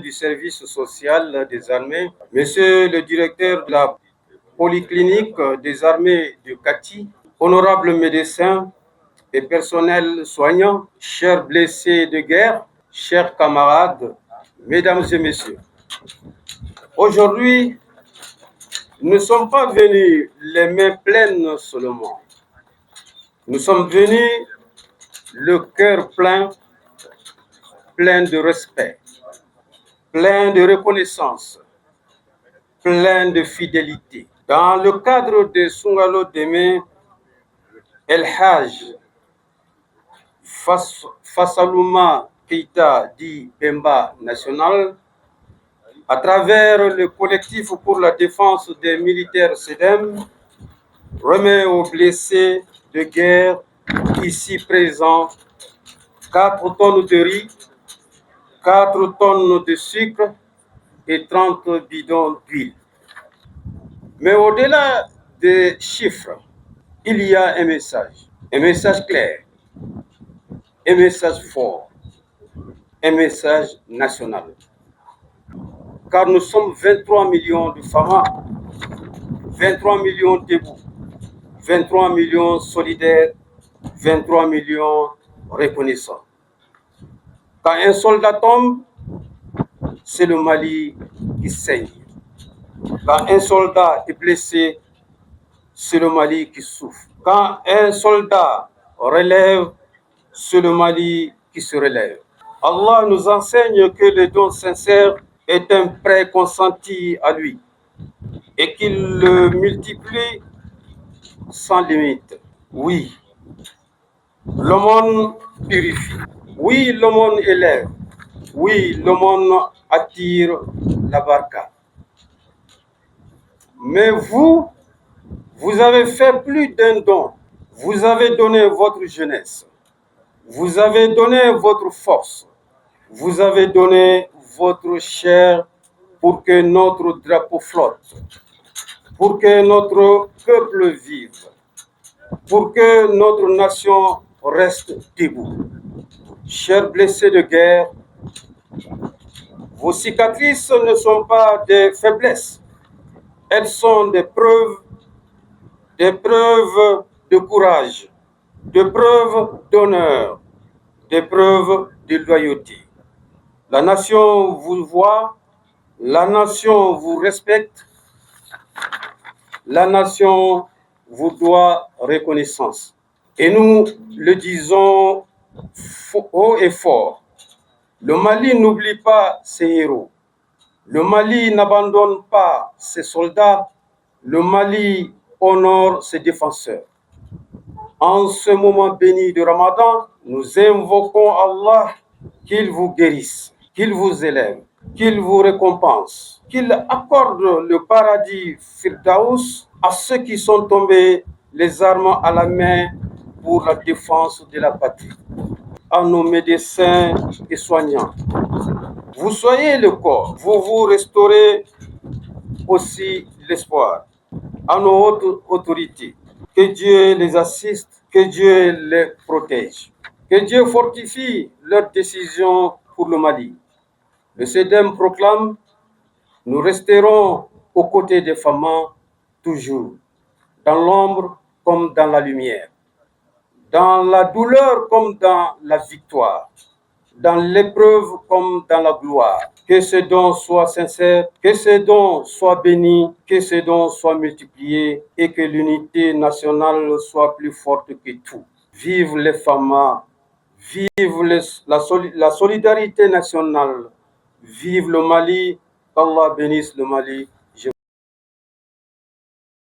du service social des armées, Monsieur le directeur de la polyclinique des armées de Kati, honorables médecins et personnels soignants, chers blessés de guerre, chers camarades, mesdames et messieurs. Aujourd'hui, nous ne sommes pas venus les mains pleines seulement. Nous sommes venus le cœur plein de respect, plein de reconnaissance, plein de fidélité. Dans le cadre de Sungalo Deme El Hajj Fassaluma Keita dit Bemba National, à travers le collectif pour la défense des militaires SEDEM, remet aux blessés de guerre ici présents 4 tonnes de riz, 4 tonnes de sucre et 30 bidons d'huile. Mais au-delà des chiffres, il y a un message clair, un message fort, un message national. Car nous sommes 23 millions de femmes, 23 millions debout, 23 millions solidaires, 23 millions reconnaissants. Quand un soldat tombe, c'est le Mali qui saigne. Quand un soldat est blessé, c'est le Mali qui souffre. Quand un soldat relève, c'est le Mali qui se relève. Allah nous enseigne que le don sincère est un prêt consenti à lui et qu'il le multiplie sans limite. Oui, le monde purifie. Oui, le monde élève. Oui, le monde attire la barca. Mais vous avez fait plus d'un don. Vous avez donné votre jeunesse. Vous avez donné votre force. Vous avez donné votre chair pour que notre drapeau flotte, pour que notre peuple vive, pour que notre nation reste debout. Chers blessés de guerre, vos cicatrices ne sont pas des faiblesses. Elles sont des preuves de courage, des preuves d'honneur, des preuves de loyauté. La nation vous voit, la nation vous respecte, la nation vous doit reconnaissance. Et nous le disons haut et fort. Le Mali n'oublie pas ses héros. Le Mali n'abandonne pas ses soldats. Le Mali honore ses défenseurs. En ce moment béni de Ramadan, nous invoquons Allah qu'il vous guérisse, qu'il vous élève, qu'il vous récompense, qu'il accorde le paradis Firdaus à ceux qui sont tombés les armes à la main pour la défense de la patrie. À nos médecins et soignants, vous soyez le corps, vous vous restaurez aussi l'espoir. À nos hautes autorités, que Dieu les assiste, que Dieu les protège, que Dieu fortifie leurs décisions pour le Mali. Le SEDEM proclame: nous resterons aux côtés des femmes toujours, dans l'ombre comme dans la lumière, dans la douleur comme dans la victoire, dans l'épreuve comme dans la gloire. Que ce don soit sincère, que ce don soit béni, que ce don soit multiplié et que l'unité nationale soit plus forte que tout. Vive les femmes, vive la solidarité nationale, vive le Mali, qu'Allah bénisse le Mali.